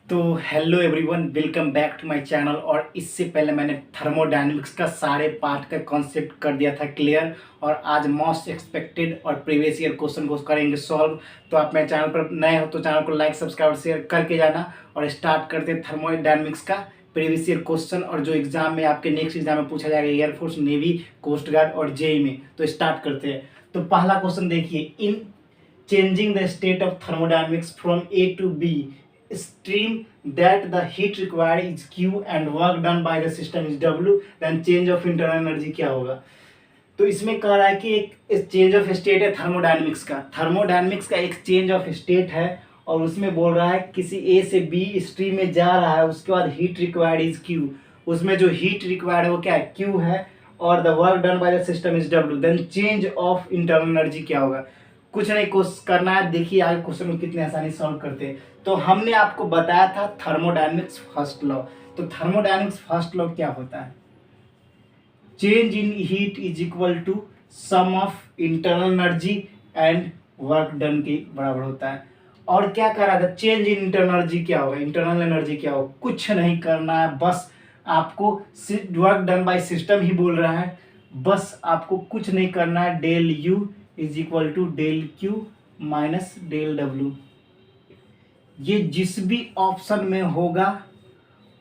तो hello everyone, welcome back to my channel. और इससे पहले मैंने थर्मोडायनेमिक्स का सारे पार्ट का कॉन्सेप्ट कर दिया था क्लियर। और आज मोस्ट एक्सपेक्टेड और प्रीवियस ईयर क्वेश्चन को करेंगे सॉल्व। तो आप मेरे चैनल पर नए हो तो चैनल को लाइक सब्सक्राइब शेयर करके जाना। और स्टार्ट करते हैं थर्मोडायनेमिक्स का प्रीवियस ईयर क्वेश्चन, और जो एग्जाम में आपके नेक्स्ट एग्जाम में पूछा जाएगा एयरफोर्स, नेवी, कोस्ट गार्ड और जेई में। तो स्टार्ट करते हैं। तो पहला क्वेश्चन देखिए, इन changing the state of thermodynamics from A to B stream that the heat required is Q and work done by the system is W, then change of internal energy क्या होगा। तो इसमें कह रहा है कि एक चेंज ऑफ स्टेट है थर्मोडायनेमिक्स का एक चेंज ऑफ स्टेट है। और उसमें बोल रहा है किसी ए से बी स्ट्रीम में जा रहा है, उसके बाद हीट रिक्वायर्ड इज क्यू। उसमें जो हीट रिक्वायर्ड है वो क्या है, क्यू है। और the work done by the system is W, then change of internal energy क्या होगा। कुछ नहीं कोशिश करना है, देखिए आगे क्वेश्चन को कितने आसानी सॉल्व करते हैं। तो हमने आपको बताया था थर्मोडायनेमिक्स फर्स्ट लॉ। तो थर्मोडायनेमिक्स फर्स्ट लॉ क्या होता है, change in heat is equal to sum of internal energy and work done के बराबर होता है। और क्या कर रहा था, चेंज इन इंटरनल एनर्जी क्या होगा, इंटरनल एनर्जी क्या होगा, कुछ नहीं करना है, बस आपको वर्क डन बाय सिस्टम ही बोल रहा है। बस आपको कुछ नहीं करना है, del U is equal to del Q minus del W. ये जिस भी ऑप्शन में होगा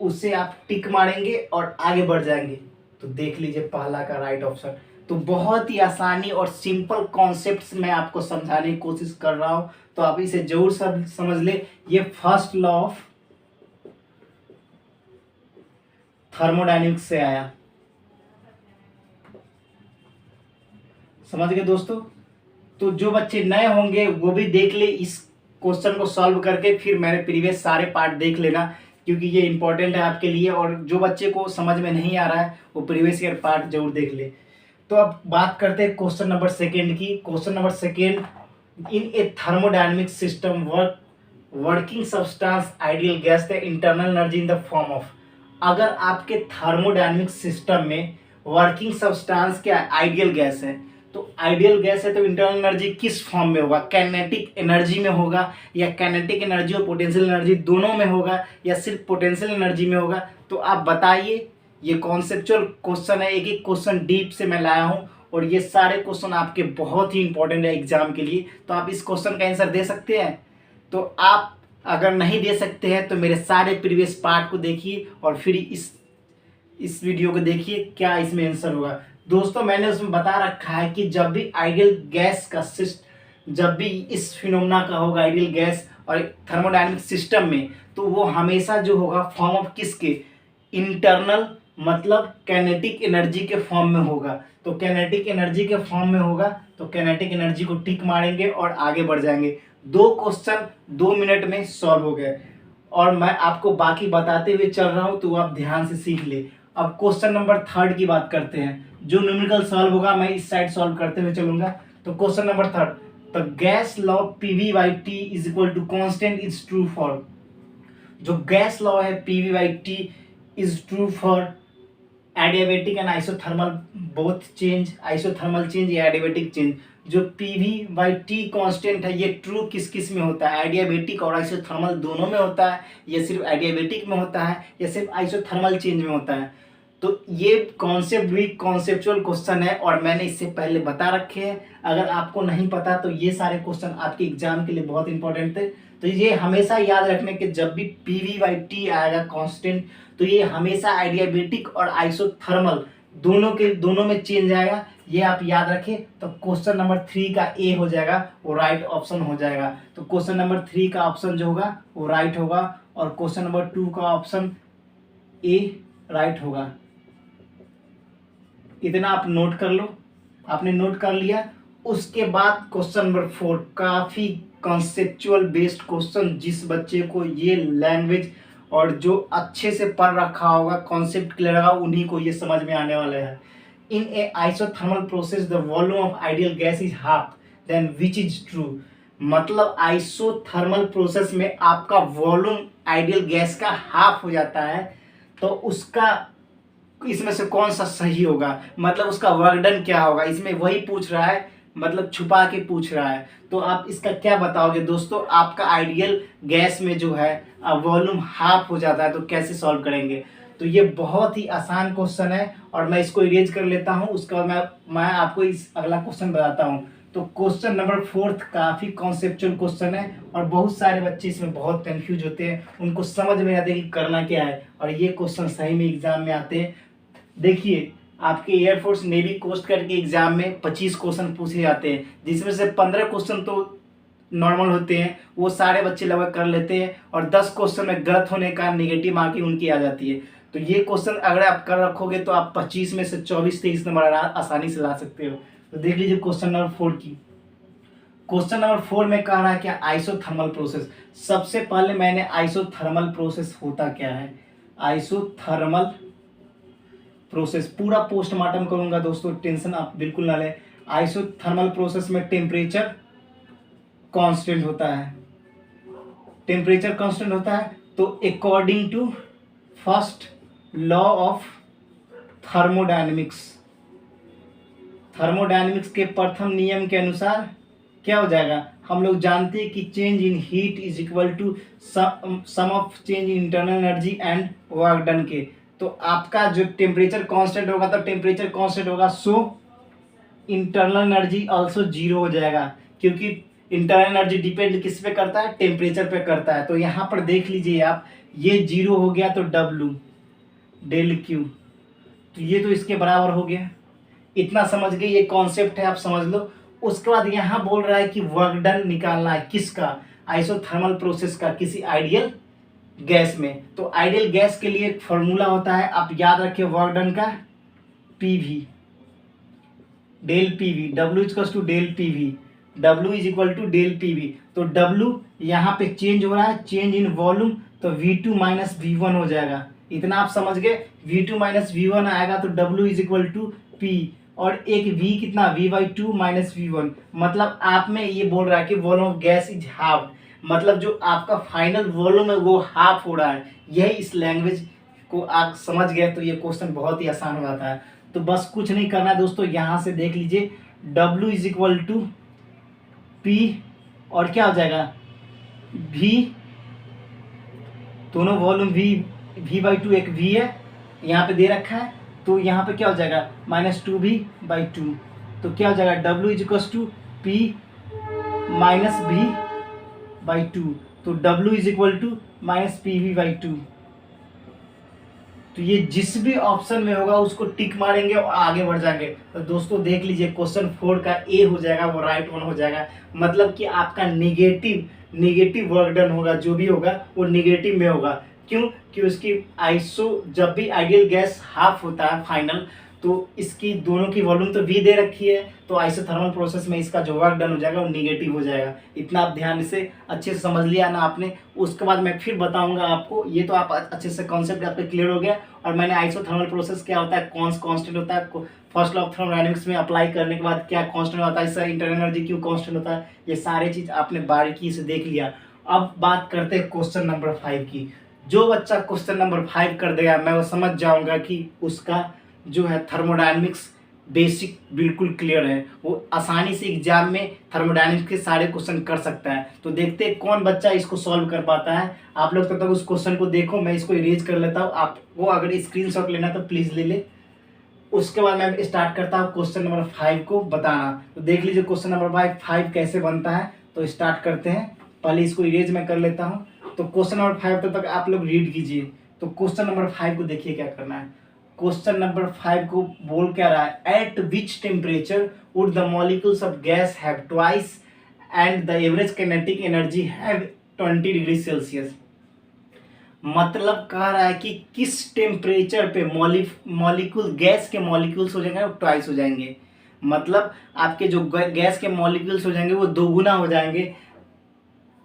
उसे आप टिक मारेंगे और आगे बढ़ जाएंगे। तो देख लीजिए पहला का राइट ऑप्शन। तो बहुत ही आसानी और सिंपल कॉन्सेप्ट्स मैं आपको समझाने की कोशिश कर रहा हूं, तो आप इसे जरूर समझ ले। ये फर्स्ट लॉ ऑफ थर्मोडायनेमिक्स से आया, समझ गए दोस्तों। तो जो बच्चे नए होंगे वो भी देख ले इस क्वेश्चन को सॉल्व करके, फिर मेरे प्रीवियस सारे पार्ट देख लेना, क्योंकि ये इंपॉर्टेंट है आपके लिए। और जो बच्चे को समझ में नहीं आ रहा है वो प्रीवियस ईयर पार्ट जरूर देख ले। तो अब बात करते हैं क्वेश्चन नंबर सेकेंड की। Question number second, in A thermodynamic system working substance ideal gas the internal energy in the form of. अगर आपके थर्मोडायनेमिक सिस्टम में वर्किंग सब्सटेंस क्या आइडियल गैस है, तो आइडियल गैस है तो इंटरनल एनर्जी किस फॉर्म में होगा, कैनेटिक एनर्जी में होगा, या कैनेटिक एनर्जी और पोटेंशियल एनर्जी दोनों में होगा, या सिर्फ पोटेंशियल एनर्जी में होगा। तो आप बताइए। ये कॉन्सेप्चुअल क्वेश्चन है, एक एक क्वेश्चन डीप से मैं लाया हूँ, और ये सारे क्वेश्चन आपके बहुत ही इंपॉर्टेंट है एग्जाम के लिए। तो आप इस क्वेश्चन का आंसर दे सकते हैं। तो आप अगर नहीं दे सकते हैं तो मेरे सारे प्रीवियस पार्ट को देखिए और फिर इस वीडियो को देखिए, क्या इसमें आंसर होगा। दोस्तों मैंने उसमें बता रखा है कि जब भी आइडियल गैस का जब भी इस फिनोमेना का होगा आइडियल गैस और थर्मोडायनेमिक सिस्टम में, तो वो हमेशा जो होगा फॉर्म ऑफ किसके, इंटरनल, मतलब कैनेटिक एनर्जी के फॉर्म में होगा। तो कैनेटिक एनर्जी के फॉर्म में होगा तो कैनेटिक एनर्जी को टिक मारेंगे और आगे बढ़ जाएंगे। दो क्वेश्चन 2 मिनट में सॉल्व हो गए, और मैं आपको बाकी बताते हुए चल रहा हूं, तो आप ध्यान से सीख ले। अब क्वेश्चन नंबर थर्ड की बात करते हैं। जो न्यूमेरिकल सॉल्व होगा मैं इस साइड सॉल्व करते हुए चलूंगा। तो question number third, the gas law PV by T is equal to constant is true for. जो गैस लॉ है PV by T is true for adiabatic and isothermal both change, isothermal change या adiabatic change. जो PV by T constant है ये true किस किस में होता है, एडियाबेटिक और आइसोथर्मल दोनों में होता है, या सिर्फ एडियाबेटिक में होता है, या सिर्फ आइसोथर्मल चेंज में होता है। तो ये कॉन्सेप्ट भी कॉन्सेप्चुअल क्वेश्चन है और मैंने इससे पहले बता रखे हैं। अगर आपको नहीं पता तो ये सारे क्वेश्चन आपके एग्जाम के लिए बहुत इंपॉर्टेंट थे। तो ये हमेशा याद रखने के, जब भी पीवी बाई टी आएगा कांस्टेंट, तो ये हमेशा आइडियाबेटिक और आइसोथर्मल दोनों में चेंज आएगा। ये आप याद रखें। तो क्वेश्चन नंबर 3 का ए हो जाएगा, वो राइट ऑप्शन हो जाएगा। तो क्वेश्चन नंबर 3 का ऑप्शन जो होगा वो राइट होगा, और क्वेश्चन नंबर 2 का ऑप्शन ए राइट होगा। इतना आप नोट कर लो। आपने नोट कर लिया। उसके बाद क्वेश्चन नंबर 4 काफी कॉन्सेप्चुअल बेस्ड क्वेश्चन, जिस बच्चे को ये लैंग्वेज और जो अच्छे से पढ़ रखा होगा, कॉन्सेप्ट क्लियर होगा, उन्हीं को ये समझ में आने वाला है। In a isothermal process the volume of ideal gas is half, then which is true. मतलब आइसोथर्मल प्रोसेस में आपका वॉल्यूम आइडियल गैस का हाफ हो जाता है, तो उसका इसमें से कौन सा सही होगा, मतलब उसका वर्क डन क्या होगा। इसमें वही पूछ रहा है मतलब छुपा के पूछ रहा है। तो आप इसका क्या बताओगे दोस्तों? आपका आइडियल गैस में जो है वॉल्यूम हाफ हो जाता है, तो कैसे सॉल्व करेंगे? तो ये बहुत ही आसान क्वेश्चन है और मैं इसको इरेज कर लेता हूँ, उसका मैं आपको इस अगला क्वेश्चन बताता हूँ। तो क्वेश्चन नंबर 4 काफ़ी कॉन्सेप्चुअल क्वेश्चन है और बहुत सारे बच्चे इसमें बहुत कंफ्यूज होते हैं, उनको समझ में आते हैं कि करना क्या है, और ये क्वेश्चन सही में एग्जाम में आते हैं। देखिए, आपके एयरफोर्स नेवी कोस्ट गार्ड के एग्जाम में 25 क्वेश्चन पूछे जाते हैं, जिसमें से 15 क्वेश्चन तो नॉर्मल होते हैं, वो सारे बच्चे लगभग कर लेते हैं, और 10 क्वेश्चन में गलत होने का नेगेटिव मार्किंग उनकी आ जाती है। तो ये क्वेश्चन अगर आप कर रखोगे तो आप 25 में से 24-23 नंबर आसानी से ला सकते हो। तो देख लीजिए क्वेश्चन नंबर 4 की। क्वेश्चन नंबर 4 में कह रहा है क्या? Isothermal process. सबसे पहले मैंने आइसोथर्मल प्रोसेस होता क्या है, आइसोथर्मल प्रोसेस पूरा पोस्टमार्टम करूंगा दोस्तों, टेंशन आप बिल्कुल ना लें। आइसोथर्मल प्रोसेस में टेम्परेचर कांस्टेंट होता है, टेम्परेचर कांस्टेंट होता है। तो according to first law of thermodynamics, thermodynamics के प्रथम नियम के अनुसार क्या हो जाएगा? हम लोग जानते हैं कि change in heat is equal to sum of change in internal energy and work done के। तो आपका जो टेम्परेचर कांस्टेंट होगा, तो टेम्परेचर कांस्टेंट होगा, so internal energy also zero हो जाएगा, क्योंकि इंटरनल एनर्जी डिपेंड किस पे करता है? टेम्परेचर पे करता है। तो यहाँ पर देख लीजिए आप, ये जीरो हो गया तो डब्लू डेल क्यू, तो ये तो इसके बराबर हो गया। इतना समझ गए, ये कॉन्सेप्ट है, आप समझ लो। उसके बाद यहाँ बोल रहा है कि वर्क डन निकालना है, किसका? आइसोथर्मल प्रोसेस का, किसी आइडियल गैस में। तो आइडियल गैस के लिए एक फॉर्मूला होता है, आप याद रखिए, वर्क डन का PV, del PV, W equals to del PV, W is equal to del PV. तो डब्ल्यू यहाँ पे चेंज हो रहा है, चेंज इन वॉल्यूम, तो V2 माइनस V1 हो जाएगा। इतना आप समझ गए, V2 माइनस V1 आएगा तो W is equal to P, और एक V कितना? V/2 minus V1। मतलब आप में ये बोल रहा है कि volume of gas is half, मतलब जो आपका फाइनल वॉल्यूम है वो हाफ हो रहा है। यही इस लैंग्वेज को आप समझ गए तो ये क्वेश्चन बहुत ही आसान हो जाता है। तो बस कुछ नहीं करना है दोस्तों, यहाँ से देख लीजिए, W is equal to P, और क्या हो जाएगा? V, दोनों वॉल्यूम V/2, एक V है यहाँ पे दे रखा है, तो यहाँ पे क्या हो जाएगा? -2V/2। तो क्या हो जाएगा? W is equal to P minus V/2, तो W is equal to minus PV/2। तो ये जिस भी ऑप्शन में होगा उसको टिक मारेंगे और आगे बढ़ जाएंगे। तो दोस्तों देख लीजिए, क्वेश्चन 4 का ए हो जाएगा, वो राइट वन हो जाएगा। मतलब कि आपका निगेटिव वर्क डन होगा, जो भी होगा वो निगेटिव में होगा। क्यों? कि उसकी जब भी आइडियल गैस हाफ होता है फाइनल, तो इसकी दोनों की वॉल्यूम तो V दे रखी है, तो आइसोथर्मल प्रोसेस में इसका जो वर्क डन हो जाएगा वो निगेटिव हो जाएगा। इतना आप ध्यान से अच्छे से समझ लिया ना आपने। उसके बाद मैं फिर बताऊंगा आपको, ये तो आप अच्छे से कॉन्सेप्ट आपका क्लियर हो गया। और मैंने आइसोथर्मल प्रोसेस क्या होता है, कांस्टेंट होता है, फर्स्ट लॉ ऑफ थर्मोडायनेमिक्स में अप्लाई करने के बाद क्या कांस्टेंट होता है, इसका इंटरनल एनर्जी क्यों कांस्टेंट होता है, ये सारी चीज़ आपने बारीकी से देख लिया। अब बात करते हैं क्वेश्चन नंबर 5 की। जो बच्चा क्वेश्चन नंबर 5 कर देगा, मैं वो समझ जाऊंगा कि उसका जो है थर्मोडायनेमिक्स बेसिक बिल्कुल क्लियर है, वो आसानी से एग्जाम में थर्मोडायनेमिक्स के सारे क्वेश्चन कर सकता है। तो देखते हैं कौन बच्चा इसको सॉल्व कर पाता है। आप लोग तब तक उस क्वेश्चन को देखो, मैं इसको इरेज कर लेता हूँ। आपको अगर स्क्रीनशॉट लेना तो प्लीज़ ले ले। उसके बाद मैं स्टार्ट करता हूँ क्वेश्चन नंबर 5 को बताना। तो देख लीजिए क्वेश्चन नंबर 5 कैसे बनता है। तो स्टार्ट करते हैं, पहले इसको इरेज मैं कर लेता हूँ। तो क्वेश्चन नंबर 5 तब तक आप लोग रीड कीजिए। तो क्वेश्चन नंबर 5 को देखिए क्या करना है। क्वेश्चन नंबर 5 को बोल क्या रहा है, eight which temperature would the molecules of guys have twice and the average kinetic energy have 20 degree Celsius. मतलब कह रहा है कि किस टेम्परेचर पे मॉलिक्यूल, गैस के मॉलिक्यूल्स हो जाएंगे वो ट्वाइस हो जाएंगे। मतलब आपके जो गैस के मॉलिक्यूल्स हो जाएंगे वो दोगुना हो जाएंगे।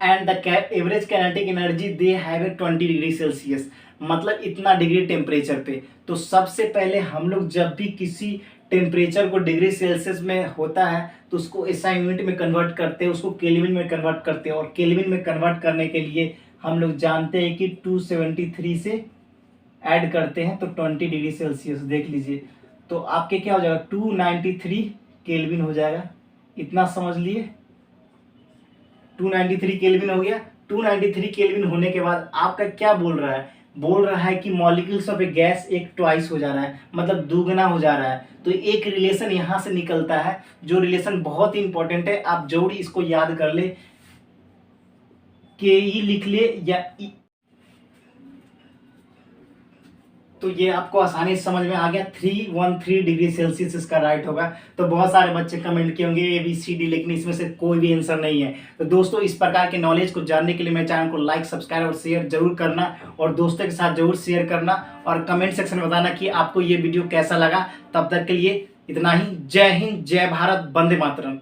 And the average kinetic energy they have 20 degree Celsius, मतलब इतना डिग्री टेम्परेचर पे। तो सबसे पहले हम लोग जब भी किसी टेम्परेचर को डिग्री सेल्सियस में होता है तो उसको एसआई यूनिट में कन्वर्ट करते हैं, उसको केल्विन में कन्वर्ट करते हैं। और केल्विन में कन्वर्ट करने के लिए हम लोग जानते हैं कि 273 से ऐड करते हैं तो 20 डिग्री सेल्सियस। देख लीजिए, तो आपके क्या हो जाएगा, 293 केल्विन हो जाएगा। इतना समझ लिए, 293 केल्विन हो गया। 293 केल्विन होने के बाद आपका क्या बोल रहा है, बोल रहा है कि मॉलिक्यूल्स ऑफ ए गैस एक ट्वाइस हो जा रहा है, मतलब दुगना हो जा रहा है। तो एक रिलेशन यहाँ से निकलता है, जो रिलेशन बहुत ही इंपॉर्टेंट है, आप जरूर इसको याद कर ले, के ई लिख ले या तो ये आपको आसानी से समझ में आ गया। 313 डिग्री सेल्सियस इसका राइट होगा। तो बहुत सारे बच्चे कमेंट किए होंगे ABCD, लेकिन इसमें से कोई भी आंसर नहीं है। तो दोस्तों, इस प्रकार के नॉलेज को जानने के लिए मेरे चैनल को लाइक, सब्सक्राइब और शेयर जरूर करना, और दोस्तों के साथ जरूर शेयर करना, और कमेंट सेक्शन में बताना कि आपको ये वीडियो कैसा लगा। तब तक के लिए इतना ही। जय हिंद, जय भारत, वंदे मातरम।